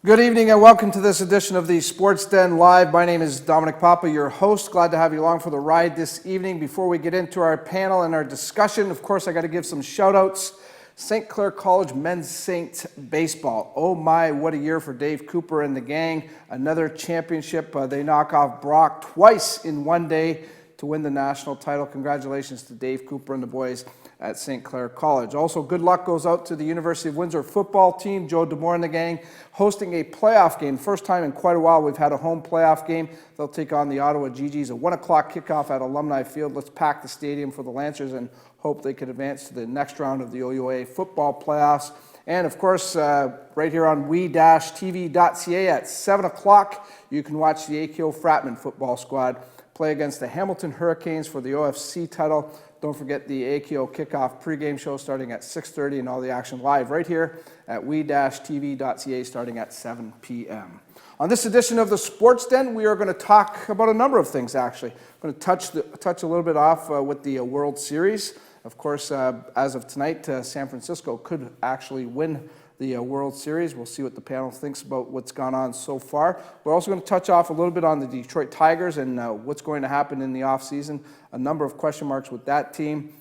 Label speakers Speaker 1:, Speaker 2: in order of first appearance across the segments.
Speaker 1: Good evening and welcome to this edition of the Sports Den Live. My name is Dominic Papa, your host. Glad to have you along for the ride this evening. Before we get into our panel and our discussion, of course, I got to give some shout-outs. St. Clair College Men's Saints Baseball. Oh my, what a year for Dave Cooper and the gang. Another championship. They knock off Brock twice in one day to win the national title. Congratulations to Dave Cooper and the boys at St. Clair College. Also, good luck goes out to the University of Windsor football team. Joe DeMore and the gang hosting a playoff game. First time in quite a while we've had a home playoff game. They'll take on the Ottawa GGs. A 1 o'clock kickoff at Alumni Field. Let's pack the stadium for the Lancers and hope they could advance to the next round of the OUA football playoffs. And of course, right here on we-tv.ca at 7 o'clock, you can watch the AKO Fratman football squad play against the Hamilton Hurricanes for the OFC title. Don't forget the AKO kickoff pregame show starting at 6:30 and all the action live right here at we-tv.ca starting at 7 p.m. On this edition of the Sports Den, we are going to talk about a number of things, actually. I'm going to touch a little bit off with the World Series. Of course, as of tonight, San Francisco could actually win the World Series. We'll see what the panel thinks about what's gone on so far. We're also going to touch off a little bit on the Detroit Tigers and what's going to happen in the offseason. A number of question marks with that team.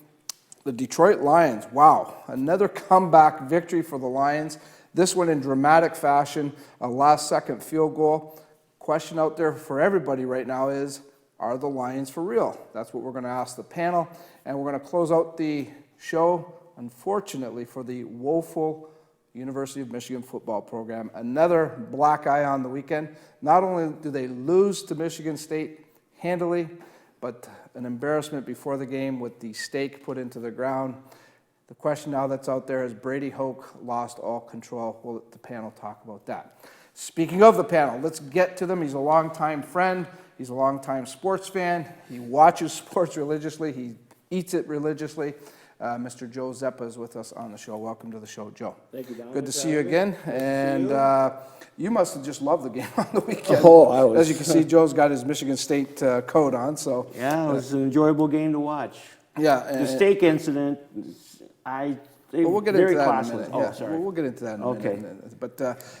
Speaker 1: The Detroit Lions, wow, another comeback victory for the Lions. This one in dramatic fashion, a last-second field goal. Question out there for everybody right now is, are the Lions for real? That's what we're going to ask the panel. And we're going to close out the show, unfortunately, for the woeful University of Michigan football program. Another black eye on the weekend. Not only do they lose to Michigan State handily, but an embarrassment before the game with the stake put into the ground. The question now that's out there is Brady Hoke lost all control. We'll let the panel talk about that. Speaking of the panel, let's get to them. He's a longtime friend. He's a longtime sports fan. He watches sports religiously. He eats it religiously. Mr. Joe Zeppa is with us on the show. Welcome to the show, Joe.
Speaker 2: Thank you, Don.
Speaker 1: Good to see you again. And you must have just loved the game on the weekend.
Speaker 2: Oh, I was.
Speaker 1: As you can see, Joe's got his Michigan State coat on. So
Speaker 2: Yeah, it was an enjoyable game to watch.
Speaker 1: yeah,
Speaker 2: The stake incident,
Speaker 1: we'll get
Speaker 2: very
Speaker 1: into that in a
Speaker 2: classless.
Speaker 1: minute.
Speaker 2: Oh,
Speaker 1: Yeah,
Speaker 2: sorry.
Speaker 1: we'll get into that in a
Speaker 2: Okay.
Speaker 1: minute. But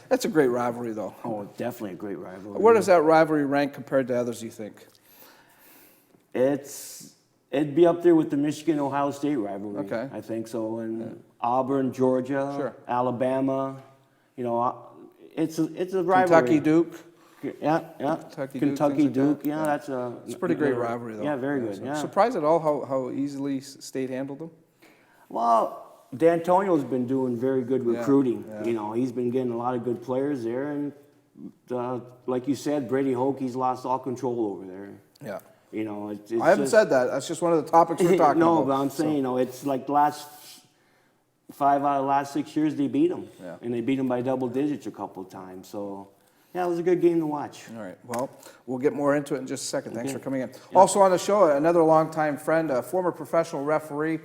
Speaker 1: that's a great rivalry, though.
Speaker 2: Oh, definitely a great rivalry.
Speaker 1: Where does that rivalry rank compared to others, you think?
Speaker 2: It'd be up there with the Michigan-Ohio State rivalry.
Speaker 1: Okay.
Speaker 2: I think so. And Auburn, Georgia,
Speaker 1: Sure.
Speaker 2: Alabama. You know, it's a rivalry.
Speaker 1: Kentucky Duke.
Speaker 2: Yeah.
Speaker 1: Kentucky
Speaker 2: Kentucky
Speaker 1: Duke, things like
Speaker 2: Duke.
Speaker 1: that.
Speaker 2: Yeah, that's a.
Speaker 1: It's a pretty great rivalry, though.
Speaker 2: Yeah, very good.
Speaker 1: So
Speaker 2: Yeah.
Speaker 1: Surprised at all how easily State handled them?
Speaker 2: Well, D'Antonio's been doing very good recruiting.
Speaker 1: yeah.
Speaker 2: You know, he's been getting a lot of good players there, and like you said, Brady Hoke, he's lost all control over there.
Speaker 1: Yeah.
Speaker 2: You know, it's
Speaker 1: I haven't said that. That's just one of the topics we're talking
Speaker 2: no,
Speaker 1: about.
Speaker 2: but I'm saying, you know, it's like the last 5 out of the last 6 years they beat them,
Speaker 1: Yeah.
Speaker 2: and they beat them by double digits a couple of times. So, yeah, it was a good game to watch.
Speaker 1: All right. Well, we'll get more into it in just a second. Thanks for coming in. Also on the show, another longtime friend, a former professional referee,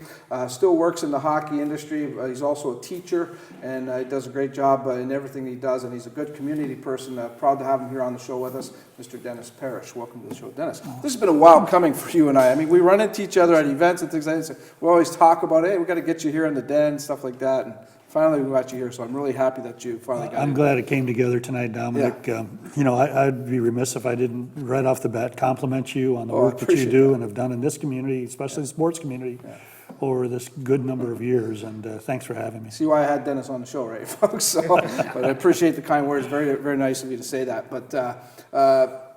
Speaker 1: still works in the hockey industry. He's also a teacher, and he does a great job in everything he does, and he's a good community person. Proud to have him here on the show with us, Mr. Dennis Parrish. Welcome to the show, Dennis. This has been a while coming for you and I. I mean, we run into each other at events and things like that. We always talk about, hey, we got to get you here in the den, stuff like that. And finally, we got you here, so I'm really happy that you finally got
Speaker 3: I'm
Speaker 1: here.
Speaker 3: glad it came together tonight, Dominic. You know, I'd be remiss if I didn't, right off the bat, compliment you on the
Speaker 1: Oh, I
Speaker 3: work that you
Speaker 1: appreciate
Speaker 3: do
Speaker 1: that.
Speaker 3: and have done in this community, especially the sports community, over this good number of years, and thanks for having me.
Speaker 1: See why I had Dennis on the show, right, folks? So, but I appreciate the kind words. Very, very nice of you to say that. But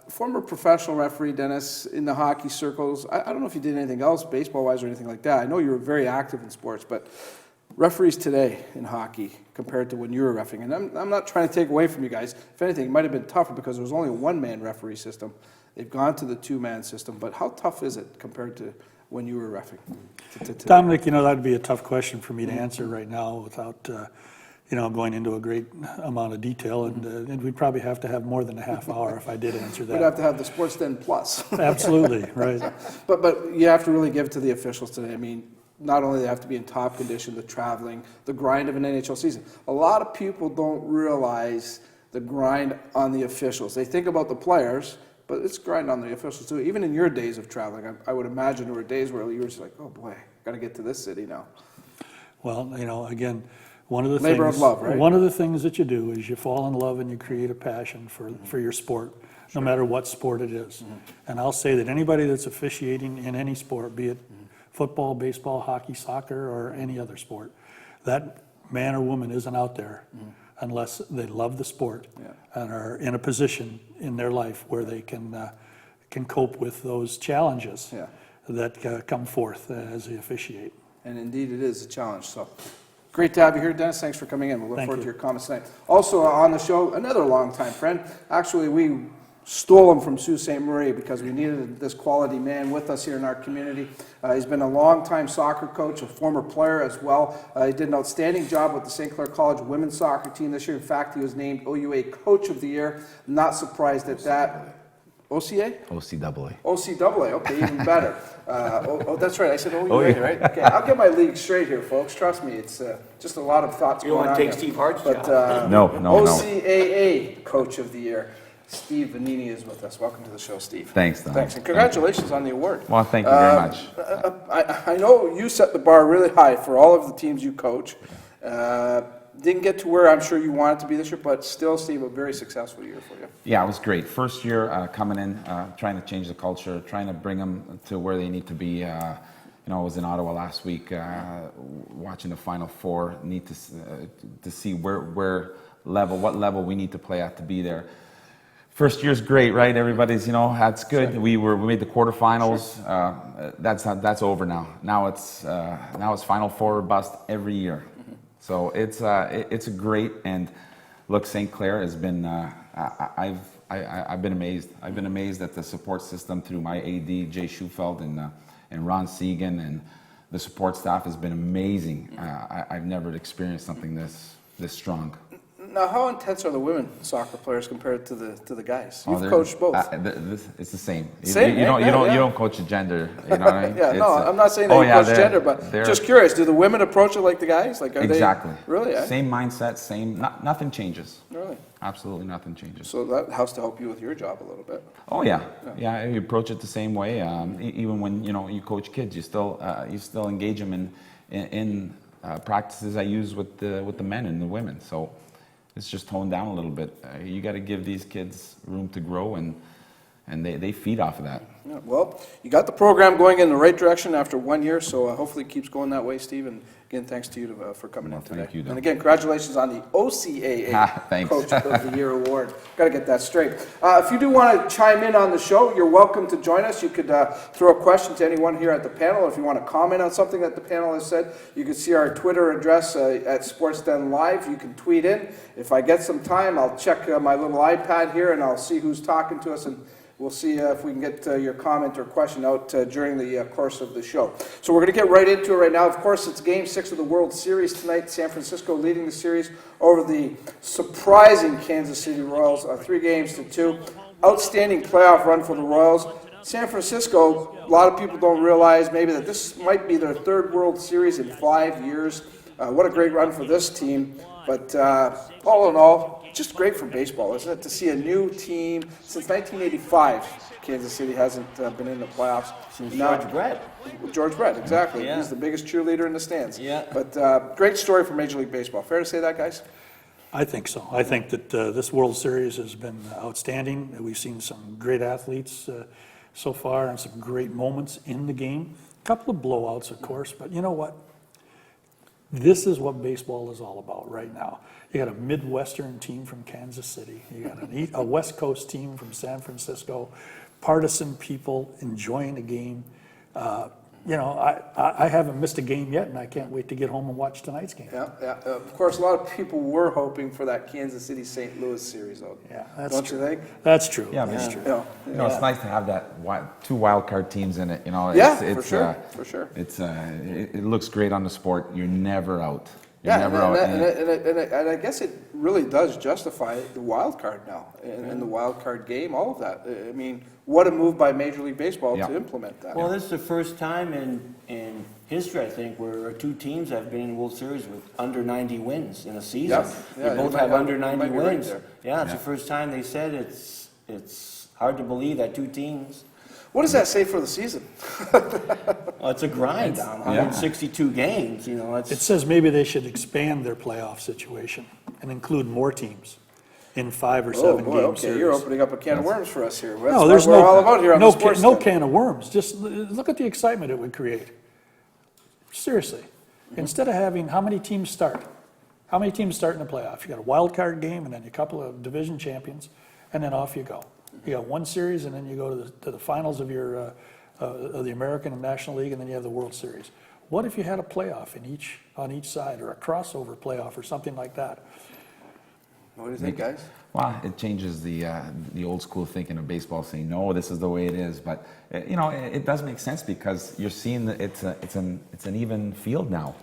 Speaker 1: former professional referee, Dennis, in the hockey circles. I don't know if you did anything else, baseball-wise or anything like that. I know you were very active in sports, but referees today in hockey compared to when you were refereeing, and I'm not trying to take away from you guys. If anything, it might have been tougher because there was only a one-man referee system. They've gone to the two-man system. But how tough is it compared to when you were refereeing?
Speaker 3: Dominic, you know, that'd be a tough question for me to answer right now without, you know, going into a great amount of detail, and we'd probably have to have more than a half hour if I did answer that.
Speaker 1: We'd have to have the Sports Den Plus.
Speaker 3: Absolutely, right.
Speaker 1: But you have to really give it to the officials today. I mean, not only they have to be in top condition, the traveling, the grind of an NHL season. A lot of people don't realize the grind on the officials. They think about the players, but it's grind on the officials too. Even in your days of traveling, I would imagine there were days where you were just like, oh boy, got to get to this city now.
Speaker 3: Well, you know, again, One of the
Speaker 1: Labor of
Speaker 3: things,
Speaker 1: love, right?
Speaker 3: one of the things that you do is you fall in love and you create a passion for your sport, no matter what sport it is. And I'll say that anybody that's officiating in any sport, be it football, baseball, hockey, soccer, or any other sport, that man or woman isn't out there unless they love the sport and are in a position in their life where they can cope with those challenges that come forth as they officiate.
Speaker 1: And indeed, it is a challenge. So great to have you here, Dennis. Thanks for coming in. We'll look
Speaker 3: Thank
Speaker 1: forward
Speaker 3: you.
Speaker 1: to your comments tonight. Also on the show, another longtime friend. Actually, we stole him from Sault Ste. Marie because we needed this quality man with us here in our community. He's been a longtime soccer coach, a former player as well. He did an outstanding job with the St. Clair College women's soccer team this year. In fact, he was named OUA Coach of the Year. Not surprised at that. OCA?
Speaker 4: OCAA.
Speaker 1: OCAA, okay, even better. That's right, I said OUA, right? Okay, I'll get my league straight here, folks. Trust me, it's just a lot of thoughts
Speaker 2: You don't
Speaker 1: going on
Speaker 2: want to take
Speaker 1: here.
Speaker 2: Steve Hart's
Speaker 1: But
Speaker 2: job.
Speaker 4: No.
Speaker 1: OCAA Coach of the Year, Steve Vanini is with us. Welcome to the show, Steve.
Speaker 4: Thanks, Don.
Speaker 1: Thanks, and congratulations on the award.
Speaker 4: Well, thank you very much.
Speaker 1: I know you set the bar really high for all of the teams you coach. Didn't get to where I'm sure you wanted to be this year, but still, Steve, a very successful year for you.
Speaker 4: Yeah, it was great. First year coming in, trying to change the culture, trying to bring them to where they need to be. I was in Ottawa last week watching the Final Four. Need to see what level we need to play at to be there. First year's great, right? Everybody's, that's good. We made the quarterfinals. Sure. That's over now. Now it's Final Four or bust every year. So it's a great, and look, St. Clair has been. I've been amazed. I've been amazed at the support system through my AD Jay Schufeld and Ron Segan, and the support staff has been amazing. I've never experienced something this strong.
Speaker 1: Now, how intense are the women soccer players compared to the guys?
Speaker 4: Oh,
Speaker 1: You've
Speaker 4: they're-
Speaker 1: coached both.
Speaker 4: It's the same.
Speaker 1: Same,
Speaker 4: You
Speaker 1: yeah, yeah.
Speaker 4: don't coach a gender. You know what I mean?
Speaker 1: Yeah, no,
Speaker 4: It's,
Speaker 1: I'm not saying that you coach gender, but
Speaker 4: they're-
Speaker 1: just curious, do the women approach it like the guys? Like, are
Speaker 4: exactly.
Speaker 1: they really? Eh?
Speaker 4: Same mindset. Same. Nothing changes.
Speaker 1: Really?
Speaker 4: Absolutely nothing changes.
Speaker 1: So that has to help you with your job a little bit.
Speaker 4: Oh yeah. You approach it the same way. Even when you coach kids, you still engage them in practices I use with the men and the women. So it's just toned down a little bit. You got to give these kids room to grow, and they feed off of that.
Speaker 1: Yeah, well, you got the program going in the right direction after 1 year, so hopefully it keeps going that way, Steve. And again, thanks to you for coming in today.
Speaker 4: thank you, Don.
Speaker 1: And again, congratulations on the OCAA
Speaker 4: Thanks.
Speaker 1: Coach of the Year award. Got to get that straight. If you do want to chime in on the show, you're welcome to join us. You could throw a question to anyone here at the panel. If you want to comment on something that the panel has said, you can see our Twitter address at SportsDen Live. You can tweet in. If I get some time, I'll check my little iPad here and I'll see who's talking to us, and we'll see if we can get your comment or question out during the course of the show. So we're going to get right into it right now. Of course, it's Game 6 of the World Series tonight. San Francisco leading the series over the surprising Kansas City Royals, 3-2. Outstanding playoff run for the Royals. San Francisco, a lot of people don't realize maybe that this might be their third World Series in 5 years. What a great run for this team. But all in all, just great for baseball, isn't it? To see a new team since 1985. Kansas City hasn't been in the playoffs.
Speaker 2: Since
Speaker 1: Now-
Speaker 2: George Brett.
Speaker 1: George Brett, exactly.
Speaker 2: Yeah.
Speaker 1: He's the biggest cheerleader in the stands.
Speaker 2: Yeah.
Speaker 1: But great story for Major League Baseball. Fair to say that, guys?
Speaker 3: I think so. I think that this World Series has been outstanding. We've seen some great athletes so far and some great moments in the game. A couple of blowouts, of course, but you know what? This is what baseball is all about right now. You got a Midwestern team from Kansas City. You got a West Coast team from San Francisco. Partisan people enjoying the game. I haven't missed a game yet, and I can't wait to get home and watch tonight's game.
Speaker 1: Yeah, yeah. Of course, a lot of people were hoping for that Kansas City-St. Louis series, though.
Speaker 3: Yeah, that's
Speaker 1: Don't
Speaker 3: true.
Speaker 1: you think?
Speaker 3: That's true.
Speaker 4: Yeah,
Speaker 3: That's
Speaker 4: man.
Speaker 3: true.
Speaker 1: Yeah.
Speaker 4: It's nice to have that two wild card teams in it.
Speaker 1: Yeah, for sure, for sure.
Speaker 4: It looks great on the sport. You're never out. You're
Speaker 1: Yeah,
Speaker 4: never out.
Speaker 1: and I guess it really does justify the wild card now and the wild card game, all of that. I mean, what a move by Major League Baseball
Speaker 4: Yeah.
Speaker 1: to implement that.
Speaker 2: Well, this is the first time in history, I think, where two teams have been in World Series with under 90 wins in a season.
Speaker 1: Yep. Yeah,
Speaker 2: They
Speaker 1: you
Speaker 2: both
Speaker 1: might
Speaker 2: have
Speaker 1: have-
Speaker 2: under
Speaker 1: you
Speaker 2: 90
Speaker 1: might be right
Speaker 2: wins.
Speaker 1: there.
Speaker 2: Yeah, it's
Speaker 4: Yeah.
Speaker 2: the first time they said it's hard to believe that two teams.
Speaker 1: What does that say for the season?
Speaker 2: Well, it's a grind down, 162 games, you know,
Speaker 3: It
Speaker 2: it's,
Speaker 3: says maybe they should expand their playoff situation and include more teams in 5 or 7
Speaker 1: boy,
Speaker 3: game
Speaker 1: okay,
Speaker 3: series.
Speaker 1: you're opening up a can of worms for us here. That's
Speaker 3: No,
Speaker 1: what
Speaker 3: there's
Speaker 1: we're all about here on the sports
Speaker 3: no
Speaker 1: Den.
Speaker 3: can of worms. Just look at the excitement it would create. Seriously. Instead of having, how many teams start? How many teams start in the playoff? You got a wild card game and then a couple of division champions, and then off you go. You got one series, and then you go to the finals of your of the American and National League, and then you have the World Series. What if you had a playoff on each side, or a crossover playoff, or something like that?
Speaker 1: What do you think, guys?
Speaker 4: Well, it changes the old school thinking of baseball, saying no, this is the way it is. But you know, it does make sense because you're seeing that it's an even field now.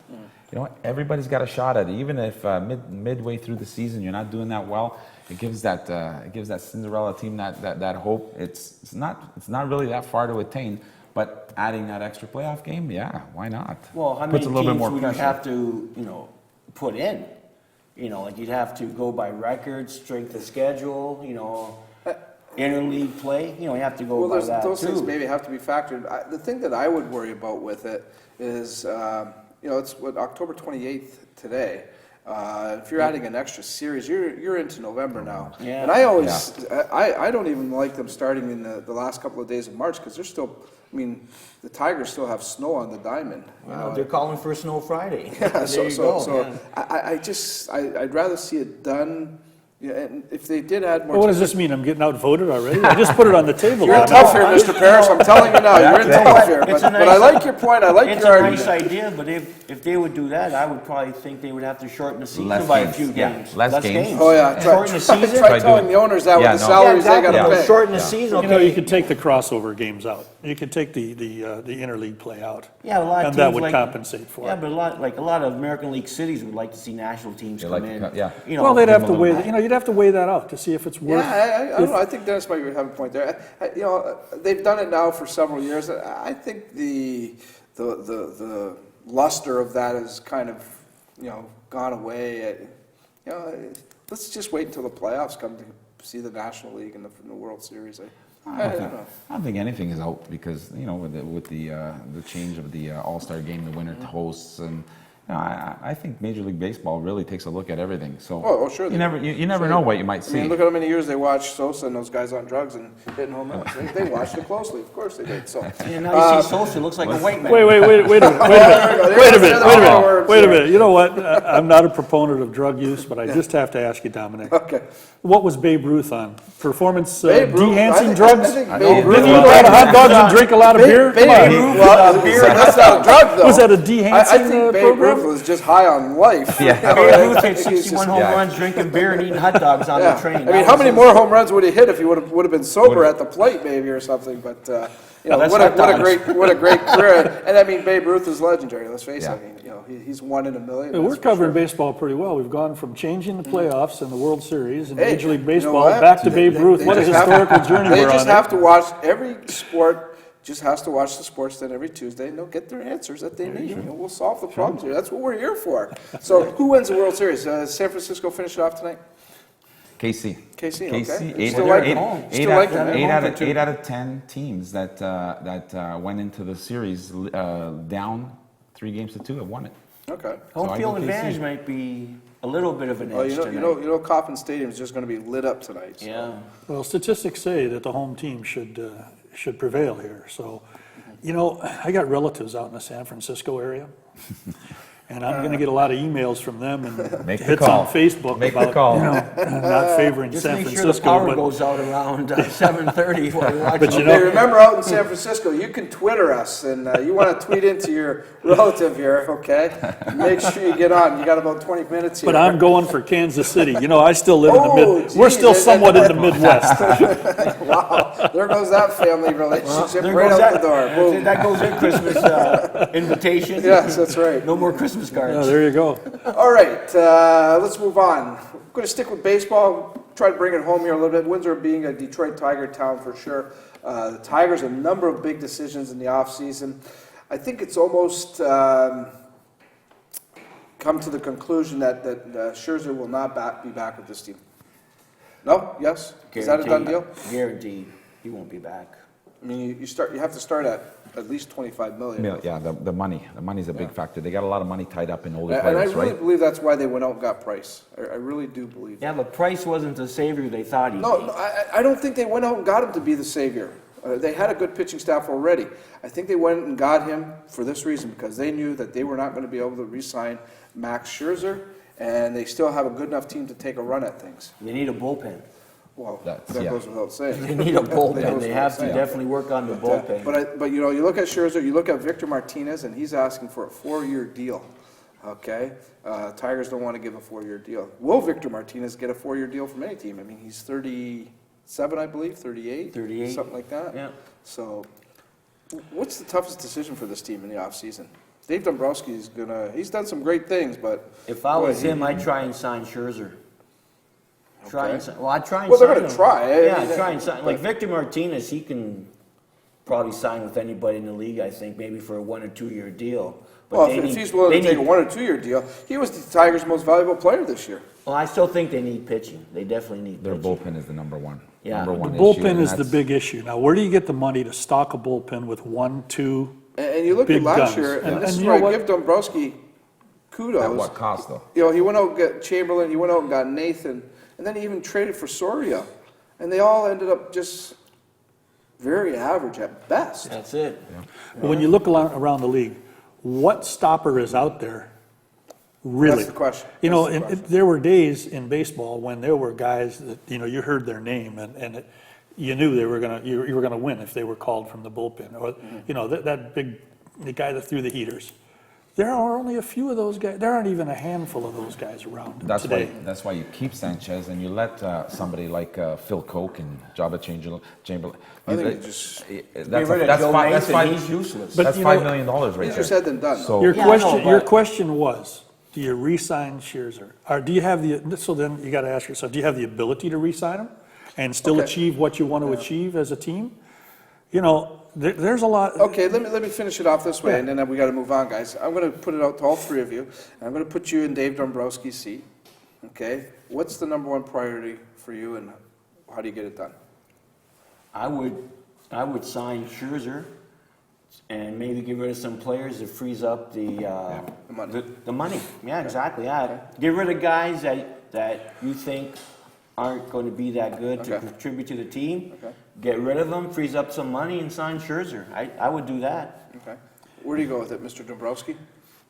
Speaker 4: You know, everybody's got a shot at it. Even if midway through the season you're not doing that well, it gives that Cinderella team that hope. It's not really that far to attain. But adding that extra playoff game, yeah, why not?
Speaker 2: well, how many
Speaker 4: Puts a little bit
Speaker 2: teams
Speaker 4: more
Speaker 2: would you
Speaker 4: pressure.
Speaker 2: have to, you know, put in? You know, like you'd have to go by records, strength of schedule, you know, interleague play, you know, you have to go by that
Speaker 1: those things
Speaker 2: too.
Speaker 1: maybe have to be factored. The thing that I would worry about with it is, you know, it's October 28th today. If you're adding an extra series, you're into November now.
Speaker 2: Yeah.
Speaker 1: And I always, I don't even like them starting in the last couple of days of March because they're still, I mean, the Tigers still have snow on the diamond.
Speaker 2: You know, they're calling for Snow Friday.
Speaker 1: Yeah,
Speaker 2: There
Speaker 1: so,
Speaker 2: you
Speaker 1: so,
Speaker 2: go,
Speaker 1: so
Speaker 2: yeah.
Speaker 1: I'd rather see it done. Yeah, and if they did add more.
Speaker 3: Well, what does this mean? I'm getting outvoted already? I just put it on the table.
Speaker 1: You're
Speaker 3: Don.
Speaker 1: tough here, Mr. Parrish. I'm telling you now, you're in tough here.
Speaker 2: It's
Speaker 1: But
Speaker 2: a
Speaker 1: I
Speaker 2: nice-
Speaker 1: like your point. I like
Speaker 2: It's
Speaker 1: your
Speaker 2: a nice
Speaker 1: argument.
Speaker 2: idea, but if they would do that, I would probably think they would have to shorten the season
Speaker 4: Less
Speaker 2: by a
Speaker 4: games,
Speaker 2: few
Speaker 4: yeah.
Speaker 2: games.
Speaker 4: Less games.
Speaker 1: Oh yeah,
Speaker 2: Shorten the season.
Speaker 1: try
Speaker 4: Try
Speaker 1: telling
Speaker 4: doing-
Speaker 1: the owners that
Speaker 4: Yeah,
Speaker 1: with the
Speaker 4: no.
Speaker 1: salaries they
Speaker 2: exactly.
Speaker 1: got to pay.
Speaker 2: Shorten the season,
Speaker 3: You know, you
Speaker 2: okay.
Speaker 3: could take the crossover games out. You could take the interleague play out.
Speaker 2: Yeah, a lot of
Speaker 3: And that
Speaker 2: teams
Speaker 3: would
Speaker 2: like-
Speaker 3: compensate for
Speaker 2: Yeah,
Speaker 3: it.
Speaker 2: but a lot of American League cities would like to see national teams
Speaker 4: They
Speaker 2: come
Speaker 4: like to
Speaker 2: in.
Speaker 4: cut- yeah.
Speaker 2: You know,
Speaker 3: Well, they'd have to
Speaker 4: them a
Speaker 3: weigh,
Speaker 4: little
Speaker 3: you know, you'd have to weigh that out to see if it's worth.
Speaker 1: Yeah, I don't know. I think Dennis might have a point there. You know, they've done it now for several years. I think the luster of that has kind of, you know, gone away. You know, let's just wait until the playoffs come to see the National League and the World Series. I don't know.
Speaker 4: I don't think anything is out because you know with the change of the All-Star game, the winner hosts, and you know, I think Major League Baseball really takes a look at everything. So
Speaker 1: Oh, sure.
Speaker 4: you never know what you might
Speaker 1: I
Speaker 4: see.
Speaker 1: mean, look at how many years they watched Sosa and those guys on drugs and hitting home runs. They watched it closely. Of course they did. So.
Speaker 2: Yeah, now you see Sosa looks like a white man.
Speaker 3: Wait a minute, wait a minute, wait a minute. You know what? I'm not a proponent of drug use, but I just have to ask you, Dominic.
Speaker 1: Okay.
Speaker 3: What was Babe Ruth on? Performance
Speaker 1: Babe Ruth,
Speaker 3: enhancing
Speaker 1: I
Speaker 3: drugs?
Speaker 1: think
Speaker 4: I
Speaker 1: Babe
Speaker 4: know.
Speaker 1: Ruth
Speaker 3: Didn't you eat a lot of hot dogs and drink a lot of beer? Come on.
Speaker 1: Well, beer, that's not a drug, though.
Speaker 3: Was that a
Speaker 1: I
Speaker 3: de-hancing
Speaker 1: think Babe
Speaker 3: program?
Speaker 1: Ruth was just high on life.
Speaker 4: Yeah.
Speaker 2: Babe Ruth hit
Speaker 1: He's
Speaker 2: 61
Speaker 1: just-
Speaker 2: home
Speaker 4: yeah.
Speaker 2: runs, drinking beer and eating hot dogs on
Speaker 1: Yeah.
Speaker 2: the train.
Speaker 1: I mean, how many more home runs would he hit if he would have been sober at the plate, maybe, or something? But you know,
Speaker 2: that's
Speaker 1: what a
Speaker 2: hot dogs.
Speaker 1: great career. And I mean, Babe Ruth is legendary. Let's face it.
Speaker 4: Yeah.
Speaker 1: I mean, you know, he's one in a million.
Speaker 3: Hey,
Speaker 1: that's
Speaker 3: we're
Speaker 1: for
Speaker 3: covering
Speaker 1: sure.
Speaker 3: baseball pretty well. We've gone from changing the playoffs and the World Series and
Speaker 1: Hey,
Speaker 3: Major League
Speaker 1: you know
Speaker 3: Baseball
Speaker 1: what?
Speaker 3: back to Babe Ruth. What a
Speaker 1: just have-
Speaker 3: historical journey
Speaker 1: They
Speaker 3: we're
Speaker 1: just
Speaker 3: on.
Speaker 1: have to watch every sport. Just has to watch the sports then every Tuesday, and they'll get their answers that they need. You know, we'll solve the problems here. That's what we're here for. So, who wins the World Series? San Francisco finish it off tonight.
Speaker 4: KC.
Speaker 1: KC, okay.
Speaker 4: KC.
Speaker 1: You still like them? Still like them, eh?
Speaker 4: Eight out of 10 teams that went into the series down 3-2 have won it.
Speaker 1: Okay.
Speaker 2: Home
Speaker 4: So I
Speaker 2: field
Speaker 4: go KC.
Speaker 2: advantage might be a little bit of an
Speaker 1: Oh,
Speaker 2: edge tonight.
Speaker 1: you know, Coppin Stadium is just going to be lit up tonight. So.
Speaker 2: Yeah.
Speaker 3: Well, statistics say that the home team should prevail here. So, you know, I got relatives out in the San Francisco area, and I'm going to get a lot of emails from them and
Speaker 4: Make the
Speaker 3: hits
Speaker 4: call.
Speaker 3: on Facebook
Speaker 4: Make the
Speaker 3: about
Speaker 4: call.
Speaker 3: you know, not favoring
Speaker 2: Just
Speaker 3: San
Speaker 2: make sure the
Speaker 3: Francisco.
Speaker 2: power
Speaker 3: but
Speaker 2: goes out around 7:30 while you're watching.
Speaker 3: But you
Speaker 2: the
Speaker 3: know-
Speaker 1: Hey, remember out in San Francisco, you can Twitter us, and you want to tweet into your relative here, okay? Make sure you get on. You got about 20 minutes here.
Speaker 3: But I'm going for Kansas City. You know, I still live in the
Speaker 1: Oh,
Speaker 3: mid. We're
Speaker 1: geez,
Speaker 3: still
Speaker 1: that-
Speaker 3: somewhat in the Midwest.
Speaker 1: Wow, there goes that family relationship
Speaker 2: There
Speaker 1: right
Speaker 2: goes
Speaker 1: out
Speaker 2: that,
Speaker 1: the door. Boom.
Speaker 2: that goes in Christmas invitation.
Speaker 1: Yes, that's right.
Speaker 2: No more Christmas cards.
Speaker 3: Yeah, there you go.
Speaker 1: All right, let's move on. We're going to stick with baseball, try to bring it home here a little bit. Windsor being a Detroit Tiger town for sure. The Tigers, a number of big decisions in the offseason. I think it's almost come to the conclusion that Scherzer will not be back with this team. No? Yes? Is that a done deal?
Speaker 2: Guaranteed. He won't be back.
Speaker 1: I mean, you have to start at least 25 million.
Speaker 4: Yeah, the money's a big factor. They got a lot of money tied up in older
Speaker 1: And I
Speaker 4: players,
Speaker 1: really
Speaker 4: right?
Speaker 1: believe that's why they went out and got Price. I really do believe that.
Speaker 2: Yeah, but Price wasn't the savior they thought he'd
Speaker 1: No,
Speaker 2: be.
Speaker 1: no, I don't think they went out and got him to be the savior. They had a good pitching staff already. I think they went and got him for this reason, because they knew that they were not going to be able to re-sign Max Scherzer, and they still have a good enough team to take a run at things.
Speaker 2: They need a bullpen.
Speaker 1: Well,
Speaker 4: That's-
Speaker 1: that
Speaker 4: yeah.
Speaker 1: goes without saying.
Speaker 2: They need a
Speaker 1: That
Speaker 2: bullpen.
Speaker 1: goes
Speaker 2: They
Speaker 1: without
Speaker 2: have to
Speaker 1: saying.
Speaker 2: definitely work on the bullpen.
Speaker 1: But you know, you look at Scherzer, you look at Victor Martinez, and he's asking for a 4-year deal. Okay, Tigers don't want to give a 4-year deal. Will Victor Martinez get a 4-year deal from any team? I mean, he's 37, I believe, 38,
Speaker 2: 38.
Speaker 1: something like that.
Speaker 2: Yeah.
Speaker 1: So, what's the toughest decision for this team in the offseason? Dave Dombrowski's he's done some great things, but
Speaker 2: If I was
Speaker 1: boy,
Speaker 2: him, I'd try and sign Scherzer. Try and
Speaker 1: Okay.
Speaker 2: sign, well, I'd try and
Speaker 1: Well, they're
Speaker 2: sign
Speaker 1: gonna
Speaker 2: him.
Speaker 1: try. I
Speaker 2: Yeah,
Speaker 1: mean,
Speaker 2: try and sign.
Speaker 1: but-
Speaker 2: Like Victor Martinez, he can probably sign with anybody in the league, I think, maybe for a 1 or 2 year deal. But
Speaker 1: well,
Speaker 2: they
Speaker 1: if
Speaker 2: need-
Speaker 1: he's willing
Speaker 2: they
Speaker 1: to take a
Speaker 2: need-
Speaker 1: 1 or 2 year deal, he was the Tigers' most valuable player this year.
Speaker 2: Well, I still think they need pitching. They definitely need
Speaker 4: Their
Speaker 2: pitching.
Speaker 4: bullpen is the number one.
Speaker 2: Yeah.
Speaker 4: Number
Speaker 2: The
Speaker 4: one
Speaker 3: The
Speaker 4: issue,
Speaker 3: bullpen
Speaker 4: and
Speaker 3: is the
Speaker 4: that's-
Speaker 3: big issue. Now, where do you get the money to stock a bullpen with 1, 2?
Speaker 1: And you look
Speaker 3: Big
Speaker 1: at last
Speaker 3: guns.
Speaker 1: year, and
Speaker 3: And-
Speaker 1: this
Speaker 3: and
Speaker 1: is
Speaker 3: you
Speaker 1: where
Speaker 3: know
Speaker 1: I
Speaker 3: what?
Speaker 1: give Dombrowski kudos.
Speaker 4: At what cost, though?
Speaker 1: You know, he went out and got Chamberlain, he went out and got Nathan, and then he even traded for Soria. And they all ended up just very average at best.
Speaker 2: That's it.
Speaker 3: But when you look around the league, what stopper is out there, really?
Speaker 1: That's the question.
Speaker 3: You know,
Speaker 1: That's the
Speaker 3: and
Speaker 1: question.
Speaker 3: there were days in baseball when there were guys that, you know, you heard their name and you knew they were you were gonna win if they were called from the bullpen. Or, you know, the guy that threw the heaters. There are only a few of those guys. There aren't even a handful of those guys around today.
Speaker 4: That's why you keep Sanchez and you let somebody like Phil Koch and Jabba Chamberlain.
Speaker 1: I think
Speaker 4: You-
Speaker 1: you just-
Speaker 4: that's
Speaker 2: Get rid of Joe
Speaker 4: five,
Speaker 2: Mason, he's useless.
Speaker 3: But
Speaker 4: that's
Speaker 3: you
Speaker 4: $5
Speaker 3: know-
Speaker 4: million right there.
Speaker 1: Easier said than done.
Speaker 4: So
Speaker 3: Your
Speaker 2: Yeah, I
Speaker 3: question,
Speaker 2: know,
Speaker 3: your
Speaker 2: but-
Speaker 3: question was, do you re-sign Scherzer? Or do you have so then you gotta ask yourself, do you have the ability to re-sign him and still
Speaker 1: Okay.
Speaker 3: achieve what you want to achieve as a team? You know, there's a lot.
Speaker 1: Okay, let me finish it off this way,
Speaker 3: Yeah.
Speaker 1: and then we got to move on, guys. I'm going to put it out to all three of you, and I'm going to put you in Dave Dombrowski's seat. Okay, what's the number one priority for you, and how do you get it done?
Speaker 2: I would sign Scherzer and maybe get rid of some players that frees up the
Speaker 1: money.
Speaker 2: The money. Yeah, exactly. Yeah, get rid of guys that you think aren't going to be that good to
Speaker 1: Okay.
Speaker 2: contribute to the team.
Speaker 1: Okay.
Speaker 2: Get rid of them, frees up some money, and sign Scherzer. I would do that.
Speaker 1: Okay, where do you go with it, Mr. Dombrowski?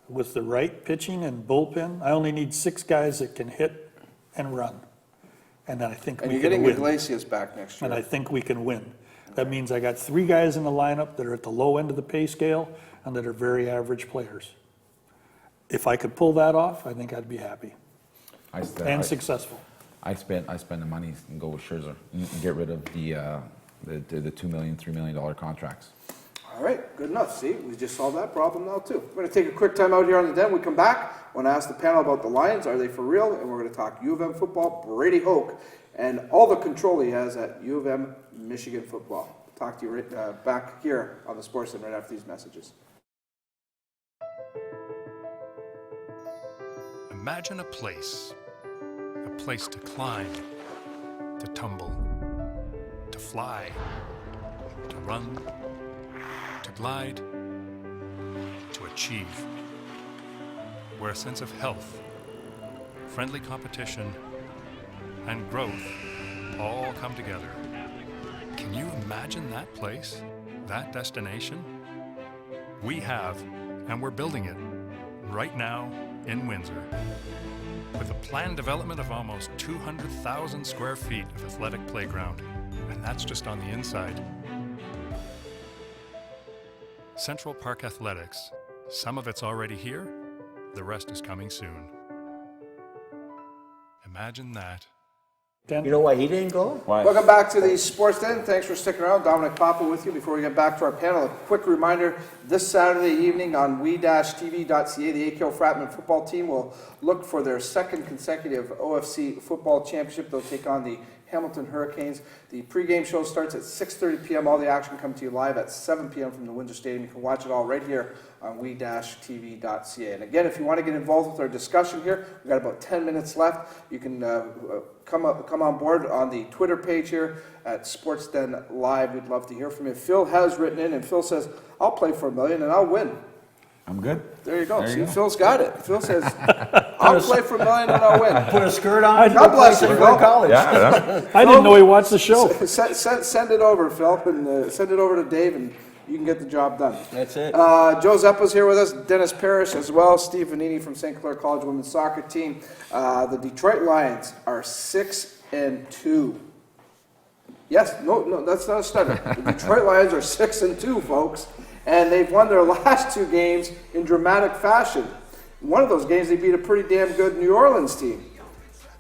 Speaker 3: With the right pitching and bullpen, I only need 6 guys that can hit and run. And then I think
Speaker 1: And
Speaker 3: we
Speaker 1: you're
Speaker 3: can
Speaker 1: getting
Speaker 3: win.
Speaker 1: Iglesias back next
Speaker 3: And I
Speaker 1: year.
Speaker 3: think we can win. That means I got 3 guys in the lineup that are at the low end of the pay scale and that are very average players. If I could pull that off, I think I'd be happy and successful.
Speaker 4: I spend the money and go with Scherzer and get rid of the $2 million, $3 million contracts.
Speaker 1: All right, good enough. See, we just solved that problem now, too. We're going to take a quick time out here on the den. We come back. I want to ask the panel about the Lions. Are they for real? And we're going to talk U of M football, Brady Hoke, and all the control he has at U of M Michigan football. Talk to you right, back here on the Sports Den right after these messages.
Speaker 5: Imagine a place to climb, to tumble, to fly, to run, to glide, to achieve, where a sense of health, friendly competition, and growth all come together. Can you imagine that place, that destination? We have, and we're building it right now in Windsor, with a planned development of almost 200,000 square feet of athletic playground, and that's just on the inside. Central Park Athletics, some of it's already here, the rest is coming soon. Imagine that.
Speaker 2: You know why he didn't go?
Speaker 4: Why?
Speaker 1: Welcome back to the Sports Den. Thanks for sticking around. Dominic Papa with you. Before we get back to our panel, a quick reminder, this Saturday evening on we-tv.ca, the AKO Fratman football team will look for their second consecutive OFC football championship. They'll take on the Hamilton Hurricanes. The pregame show starts at 6:30 p.m. All the action comes to you live at 7 p.m. from the Windsor Stadium. You can watch it all right here on we-tv.ca. And again, if you want to get involved with our discussion here, we've got about 10 minutes left. You can come on board on the Twitter page here at SportsDen Live. We'd love to hear from you. Phil has written in, and Phil says, I'll play for $1 million and I'll win.
Speaker 4: I'm good.
Speaker 1: There you go.
Speaker 4: There you
Speaker 1: See,
Speaker 4: go.
Speaker 1: Phil's got it. Phil says, I'll play for $1 million and I'll win.
Speaker 2: Put a skirt on.
Speaker 1: God bless you,
Speaker 2: Go
Speaker 1: Phil.
Speaker 2: to college.
Speaker 4: Yeah,
Speaker 3: I didn't know he watched the show.
Speaker 1: Send it over, Phil, and send it over to Dave, and you can get the job done.
Speaker 2: That's it.
Speaker 1: Joe Zeppa's here with us, Dennis Parrish as well, Steve Vanini from St. Clair College women's soccer team. The Detroit Lions are 6-2. Yes, no, that's not a stutter. The Detroit Lions are 6-2, folks, and they've won their last 2 games in dramatic fashion. In one of those games, they beat a pretty damn good New Orleans team.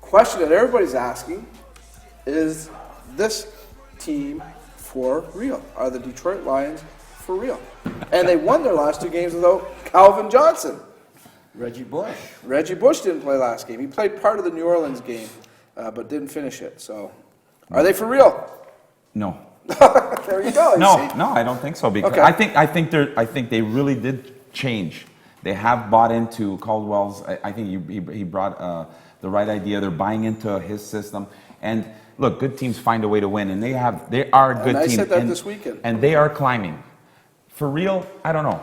Speaker 1: Question that everybody's asking is this team for real? Are the Detroit Lions for real? And they won their last 2 games without Calvin Johnson.
Speaker 2: Reggie Bush.
Speaker 1: Reggie Bush didn't play last game. He played part of the New Orleans game, but didn't finish it. So, are they for real?
Speaker 4: No.
Speaker 1: There you go. You
Speaker 4: No,
Speaker 1: see?
Speaker 4: no, I don't think so. Because
Speaker 1: Okay.
Speaker 4: I think they really did change. They have bought into Caldwell's. I think he brought the right idea. They're buying into his system. And look, good teams find a way to win, and they are a good
Speaker 1: And I
Speaker 4: team.
Speaker 1: said that this weekend.
Speaker 4: And they are climbing. For real, I don't know.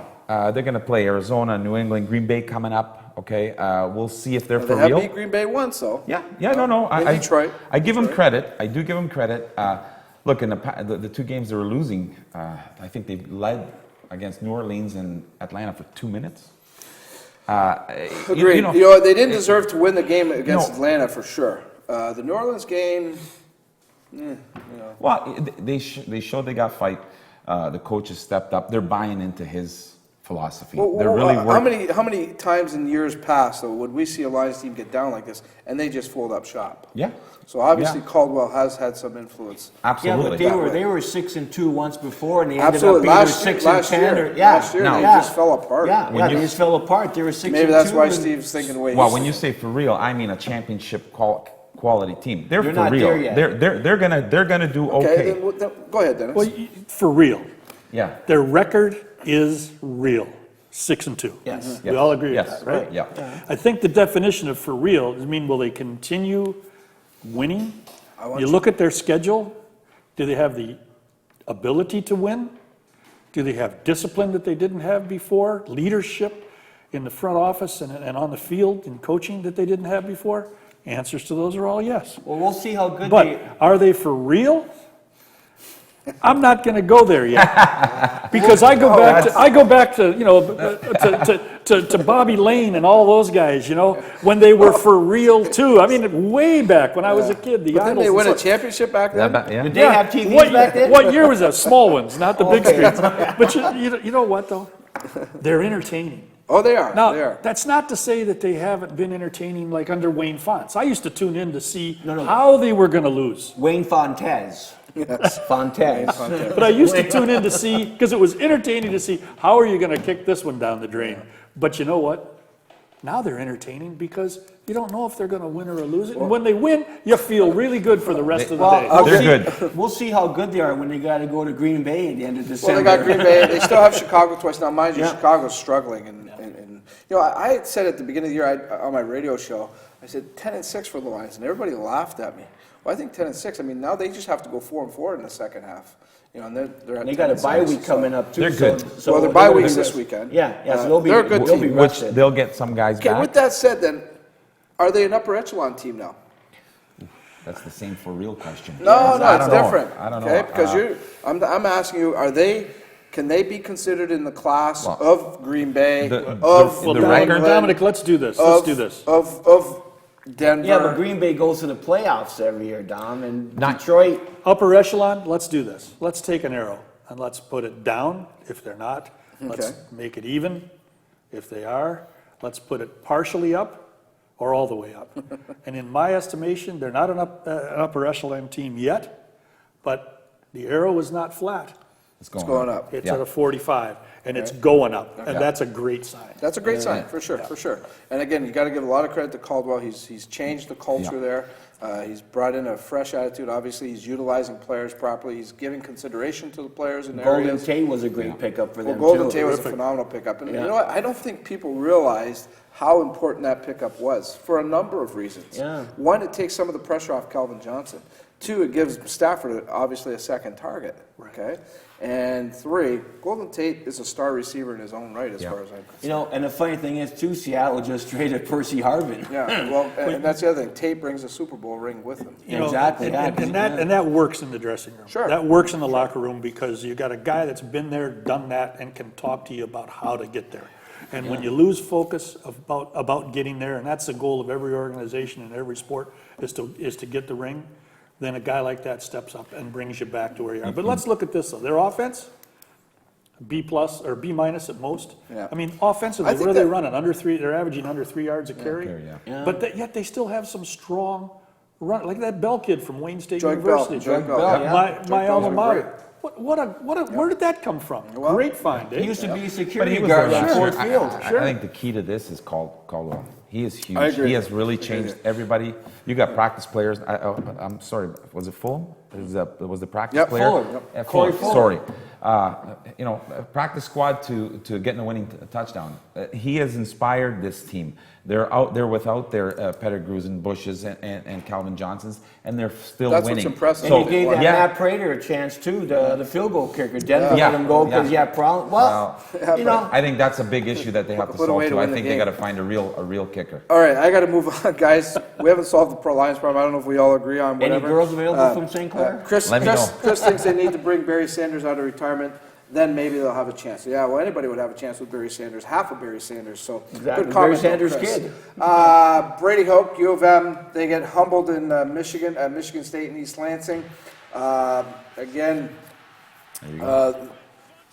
Speaker 4: They're going to play Arizona, New England, Green Bay coming up. Okay, we'll see if they're
Speaker 1: They
Speaker 4: for
Speaker 1: have
Speaker 4: real.
Speaker 1: beat Green Bay once, though.
Speaker 4: Yeah, no.
Speaker 1: In Detroit.
Speaker 4: I give them credit. I do give them credit. Look, in the 2 games they were losing, I think they led against New Orleans and Atlanta for 2 minutes.
Speaker 1: Agreed. They didn't deserve to win the game against Atlanta for sure. The New Orleans game,
Speaker 4: Well, they showed they got fight. The coaches stepped up. They're buying into his philosophy. They're really working.
Speaker 1: how many times in years past though would we see a Lions team get down like this and they just fold up shop?
Speaker 4: Yeah.
Speaker 1: So obviously
Speaker 4: Yeah.
Speaker 1: Caldwell has had some influence.
Speaker 4: Absolutely.
Speaker 2: Yeah, but they were 6-2 once before, and they
Speaker 1: Absolutely.
Speaker 2: ended up being 6-10.
Speaker 1: Last year they just fell apart.
Speaker 2: Yeah,
Speaker 4: When
Speaker 2: they
Speaker 4: you-
Speaker 2: just fell apart. They were 6-2.
Speaker 1: Maybe that's why
Speaker 2: and
Speaker 1: Steve's thinking, wait.
Speaker 4: Well, when you say for real, I mean a championship quality team. They're
Speaker 2: They're
Speaker 4: for
Speaker 2: not
Speaker 4: real.
Speaker 2: there yet.
Speaker 4: They're gonna do okay.
Speaker 1: then go ahead, Dennis.
Speaker 3: Well, for real,
Speaker 4: Yeah.
Speaker 3: their record is real, 6-2.
Speaker 2: Yes.
Speaker 3: We all agree
Speaker 4: Yes.
Speaker 3: with that, right?
Speaker 4: Yeah.
Speaker 3: I think the definition of for real is will they continue winning? You look at their schedule, do they have the ability to win? Do they have discipline that they didn't have before? Leadership in the front office and on the field in coaching that they didn't have before? Answers to those are all yes.
Speaker 2: Well, we'll see how good
Speaker 3: But
Speaker 2: they.
Speaker 3: are they for real? I'm not going to go there yet, because I go back to to Bobby Lane and all those guys, when they were for real too. I mean, way back when I was a kid, the
Speaker 1: But didn't
Speaker 3: Idols.
Speaker 1: they
Speaker 3: and
Speaker 1: win a
Speaker 3: stuff.
Speaker 1: championship back then?
Speaker 2: Did they have TVs back then?
Speaker 3: What year was that? Small ones, not the big screens. But you know what though? They're entertaining.
Speaker 1: Oh, they are.
Speaker 3: Now,
Speaker 1: they are.
Speaker 3: that's not to say that they haven't been entertaining like under Wayne Fonts. I used to tune in to see
Speaker 2: No.
Speaker 3: how they were going to lose.
Speaker 2: Wayne Fontes.
Speaker 1: Yes.
Speaker 2: Fontes.
Speaker 3: But I used to tune in to see, because it was entertaining to see, how are you going to kick this one down the drain? But you know what? Now they're entertaining because you don't know if they're going to win or lose it. And when they win, you feel really good for the rest of the day.
Speaker 4: They're good.
Speaker 2: We'll see how good they are when they got to go to Green Bay at the end of
Speaker 1: Well,
Speaker 2: December.
Speaker 1: they got Green Bay. They still have Chicago twice. Now, mind you,
Speaker 2: Yeah.
Speaker 1: Chicago's struggling. And I had said at the beginning of the year on my radio show, I said 10-6 for the Lions, and everybody laughed at me. Well, I think 10-6. I mean, now they just have to go 4-4 in the second half. And they're at
Speaker 2: They got a
Speaker 1: 10-6,
Speaker 2: bye week
Speaker 1: so-
Speaker 2: coming up too.
Speaker 4: They're good.
Speaker 1: Well, their bye
Speaker 2: they'll be
Speaker 1: week's this
Speaker 2: rested.
Speaker 1: weekend.
Speaker 2: Yeah, so
Speaker 1: They're a good
Speaker 2: they'll
Speaker 1: team.
Speaker 2: be
Speaker 4: Which
Speaker 2: rested.
Speaker 4: they'll get some guys
Speaker 1: Okay,
Speaker 4: back.
Speaker 1: with that said, then, are they an upper echelon team now?
Speaker 4: That's the same for real question.
Speaker 1: No,
Speaker 4: I
Speaker 1: it's
Speaker 4: don't know.
Speaker 1: different.
Speaker 4: I don't know.
Speaker 1: Okay, because I'm asking you, can they be considered in the class
Speaker 4: Well,
Speaker 1: of Green Bay,
Speaker 4: the
Speaker 1: of
Speaker 3: Well,
Speaker 4: the
Speaker 1: New
Speaker 4: record-
Speaker 1: England,
Speaker 3: Dominic, let's do this.
Speaker 1: of,
Speaker 3: Let's do this.
Speaker 1: Of Denver?
Speaker 2: Yeah, but Green Bay goes to the playoffs every year, Dom, and
Speaker 4: Not-
Speaker 2: Detroit.
Speaker 3: Upper echelon, let's do this. Let's take an arrow and let's put it down if they're not. Let's
Speaker 1: Okay.
Speaker 3: make it even if they are. Let's put it partially up or all the way up. And in my estimation, they're not an upper echelon team yet, but the arrow is not flat.
Speaker 4: It's
Speaker 1: going up.
Speaker 3: It's
Speaker 4: Yeah.
Speaker 3: at a 45, and it's going up, and that's a great sign.
Speaker 1: That's a great sign, for sure, for sure. And again, you got to give a lot of credit to Caldwell. He's changed the culture
Speaker 4: Yeah.
Speaker 1: there. He's brought in a fresh attitude. Obviously, he's utilizing players properly. He's giving consideration to the players in
Speaker 2: Golden
Speaker 1: areas.
Speaker 2: Tate was a great pickup for
Speaker 1: Well,
Speaker 2: them
Speaker 1: Golden
Speaker 2: too.
Speaker 1: Tate was a phenomenal pickup. And you know what? I don't think people realized how important that pickup was for a number of reasons.
Speaker 2: Yeah.
Speaker 1: One, it takes some of the pressure off Calvin Johnson. Two, it gives Stafford obviously a second target. Okay? And three, Golden Tate is a star receiver in his own right, as
Speaker 4: Yeah.
Speaker 1: far as I'm concerned.
Speaker 2: You know, and the funny thing is too, Seattle just traded Percy Harvin.
Speaker 1: Yeah, well, and that's the other thing. Tate brings a Super Bowl ring with him.
Speaker 3: You know,
Speaker 2: Exactly,
Speaker 3: and-
Speaker 2: yeah,
Speaker 3: And that works in the dressing room.
Speaker 1: Sure.
Speaker 3: That works in the locker room because you got a guy that's been there, done that, and can talk to you about how to get there. And when you lose focus about getting there, and that's the goal of every organization in every sport, is to get the ring, then a guy like that steps up and brings you back to where you are. But let's look at this though. Their offense, B plus or B minus at most.
Speaker 1: Yeah.
Speaker 3: I mean,
Speaker 1: I
Speaker 3: offensively,
Speaker 1: think
Speaker 3: what are they
Speaker 1: that-
Speaker 3: running? Under 3, they're averaging under 3 yards a carry.
Speaker 4: carry, yeah.
Speaker 3: But yet they still have some strong run, like that Bell kid from Wayne State
Speaker 1: Joy Bell,
Speaker 3: University.
Speaker 1: Joy Bell,
Speaker 2: Bell,
Speaker 1: yeah.
Speaker 3: My
Speaker 1: Joy
Speaker 3: my
Speaker 1: Bell's
Speaker 3: alma
Speaker 1: been
Speaker 3: mater.
Speaker 1: great.
Speaker 3: Where did that come from?
Speaker 1: Well,
Speaker 3: Great find, eh?
Speaker 2: He used to be a
Speaker 4: But
Speaker 2: security
Speaker 4: he was
Speaker 2: guard
Speaker 4: there
Speaker 2: on
Speaker 4: last year.
Speaker 2: Ford Field.
Speaker 4: I think the key to this is Caldwell. He is huge.
Speaker 1: I agree.
Speaker 4: He has really changed everybody. You got practice players. I'm sorry. Was it Fulham? Was the practice
Speaker 1: Yep,
Speaker 4: player?
Speaker 2: Fuller.
Speaker 4: Yeah,
Speaker 2: Corey
Speaker 4: Fuller.
Speaker 2: Fuller.
Speaker 4: Sorry. You know, practice squad to getting a winning touchdown. He has inspired this team. They're out there without their Pettigrews and Bushes and Calvin Johnsons, and they're still
Speaker 1: That's what's
Speaker 4: winning.
Speaker 1: impressive.
Speaker 2: And he gave that
Speaker 4: yeah.
Speaker 2: Matt Prater a chance too, the field goal kicker. Denver
Speaker 4: Yeah.
Speaker 2: let him go because
Speaker 4: Yeah.
Speaker 2: he had problems. Well, you know,
Speaker 4: I think that's a big issue that they have to
Speaker 1: Put a
Speaker 4: solve
Speaker 1: way to
Speaker 4: too. I
Speaker 1: win the
Speaker 4: think they
Speaker 1: game.
Speaker 4: got to find a real kicker.
Speaker 1: All right, I got to move on, guys. We haven't solved the Pro Lions problem. I don't know if we all agree on
Speaker 2: any
Speaker 1: whatever.
Speaker 2: girls available from St. Clair?
Speaker 1: Chris,
Speaker 4: Let me
Speaker 1: Chris,
Speaker 4: know.
Speaker 1: Chris thinks they need to bring Barry Sanders out of retirement. Then maybe they'll have a chance. Yeah, well, anybody would have a chance with Barry Sanders, half of Barry Sanders. So
Speaker 2: Exactly.
Speaker 1: good comment,
Speaker 2: Barry Sanders'
Speaker 1: though, Chris.
Speaker 2: kid.
Speaker 1: Brady Hoke, U of M, they get humbled in Michigan, at Michigan State in East Lansing. Again,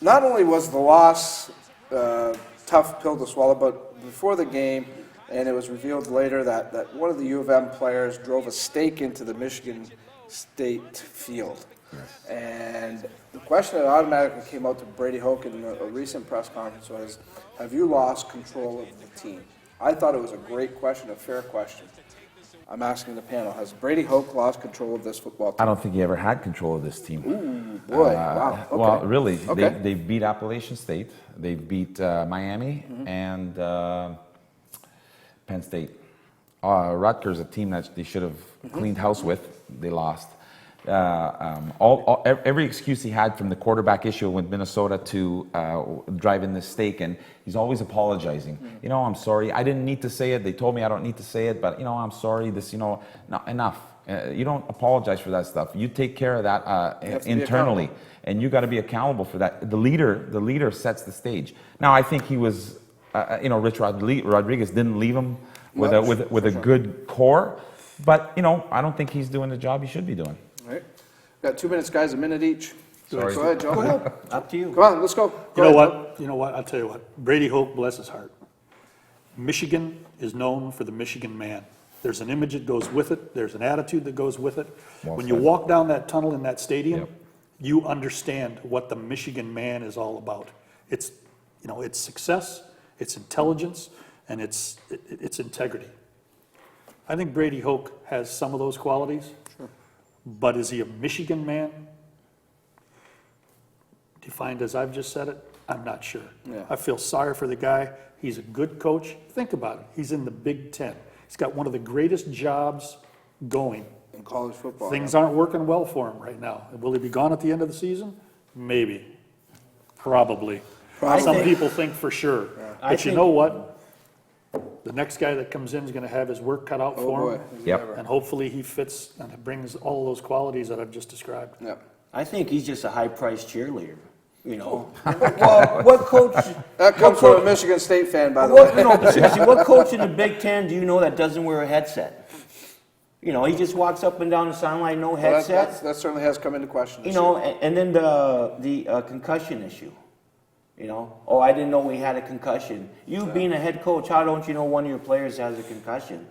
Speaker 1: not only was the loss tough pill to swallow, but before the game, and it was revealed later that one of the U of M players drove a stake into the Michigan State field. And the question that automatically came out to Brady Hoke in a recent press conference was, have you lost control of the team? I thought it was a great question, a fair question. I'm asking the panel, has Brady Hoke lost control of this football
Speaker 4: I
Speaker 1: team?
Speaker 4: don't think he ever had control of this team.
Speaker 1: Boy, wow. Okay.
Speaker 4: Well, really,
Speaker 1: Okay.
Speaker 4: they beat Appalachian State, they beat Miami, and Penn State. Rutgers, a team that they should have cleaned house with, they lost. Every excuse he had from the quarterback issue with Minnesota to drive in this stake, and he's always apologizing. You know, I'm sorry. I didn't need to say it. They told me I don't need to say it, but you know, I'm sorry. This, you know, no, enough. You don't apologize for that stuff. You take care of that
Speaker 1: have to be
Speaker 4: internally,
Speaker 1: accountable.
Speaker 4: and you got to be accountable for that. The leader sets the stage. Now, I think he was, you know, Rich Rodriguez didn't leave him with a good core, but you know, I don't think he's doing the job he should be doing.
Speaker 1: All right. Got 2 minutes, guys, a minute each.
Speaker 4: Sorry.
Speaker 1: Go ahead, Joe. Go ahead.
Speaker 2: Up to you.
Speaker 1: Come on, let's go. Go
Speaker 3: You know
Speaker 1: ahead,
Speaker 3: what? You know what? I'll tell you what. Brady Hoke, bless his heart. Michigan is known for the Michigan man. There's an image that goes with it. There's an attitude that goes with it.
Speaker 4: Well
Speaker 3: When you
Speaker 4: said.
Speaker 3: walk down that tunnel in that stadium,
Speaker 4: Yep.
Speaker 3: you understand what the Michigan man is all about. It's, you know, it's success, it's intelligence, and it's integrity. I think Brady Hoke has some of those qualities. But is he a Michigan man? Defined as I've just said it, I'm not sure.
Speaker 1: Yeah.
Speaker 3: I feel sorry for the guy. He's a good coach. Think about it. He's in the Big Ten. He's got one of the greatest jobs going.
Speaker 1: in college football.
Speaker 3: Things aren't working well for him right now. Will he be gone at the end of the season? Maybe. Probably. Some people think for sure.
Speaker 2: I
Speaker 3: But you
Speaker 2: think-
Speaker 3: know what? The next guy that comes in is going to have his work cut out
Speaker 1: Oh,
Speaker 3: for
Speaker 1: boy.
Speaker 3: him.
Speaker 1: Is he
Speaker 4: Yep.
Speaker 1: ever.
Speaker 3: And hopefully he fits and brings all those qualities that I've just described.
Speaker 1: Yeah.
Speaker 2: I think he's just a high-priced cheerleader. You know, well, what coach?
Speaker 1: That comes from a Michigan State fan, by the
Speaker 2: What,
Speaker 1: way.
Speaker 2: no, but seriously, what coach in the Big Ten do you know that doesn't wear a headset? You know, he just walks up and down the sideline, no
Speaker 1: Well,
Speaker 2: headset.
Speaker 1: that certainly has come into question.
Speaker 2: You
Speaker 1: this
Speaker 2: know,
Speaker 1: year.
Speaker 2: and then the concussion issue. You know, oh, I didn't know we had a concussion. You being a head coach, how don't you know one of your players has a concussion?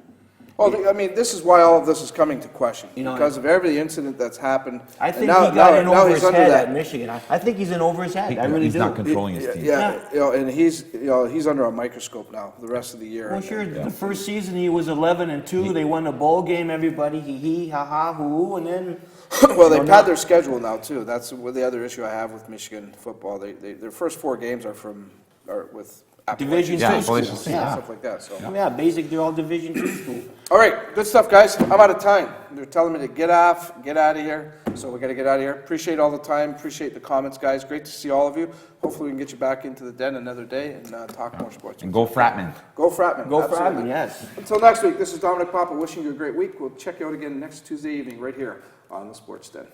Speaker 1: Well, I mean, this is why all of this is coming to question,
Speaker 2: You know,
Speaker 1: because of every incident that's happened.
Speaker 2: I
Speaker 1: and
Speaker 2: think
Speaker 1: now-
Speaker 2: he got
Speaker 1: now-
Speaker 2: in
Speaker 1: now
Speaker 2: over
Speaker 1: he's
Speaker 2: his
Speaker 1: under
Speaker 2: head
Speaker 1: that.
Speaker 2: at Michigan. I think he's in over his head. I really
Speaker 4: He's
Speaker 2: do.
Speaker 4: not controlling his team.
Speaker 1: Yeah, you know, and he's under a microscope now, the rest of the year.
Speaker 2: Well,
Speaker 1: And-
Speaker 2: sure. The first season he was 11-2. They won a bowl game. Everybody hee ha ha hoo, and then
Speaker 1: Well, they
Speaker 2: No,
Speaker 1: pad
Speaker 2: not-
Speaker 1: their schedule now too. That's the other issue I have with Michigan football. Their first 4 games are with
Speaker 2: Division
Speaker 1: Appalachian
Speaker 2: II
Speaker 1: State
Speaker 4: Appalachian
Speaker 1: schools,
Speaker 4: State, yeah.
Speaker 1: stuff like that. So,
Speaker 2: yeah, basic. They're all Division II school.
Speaker 1: all right, good stuff, guys. I'm out of time. They're telling me to get out of here, so we got to get out of here. Appreciate all the time. Appreciate the comments, guys. Great to see all of you. Hopefully, we can get you back into the den another day and talk more sports.
Speaker 4: And go Fratman.
Speaker 1: Go Fratman.
Speaker 2: Go
Speaker 1: absolutely.
Speaker 2: Fratman, yes.
Speaker 1: Until next week, this is Dominic Papa wishing you a great week. We'll check you out again next Tuesday evening right here on the Sports Den.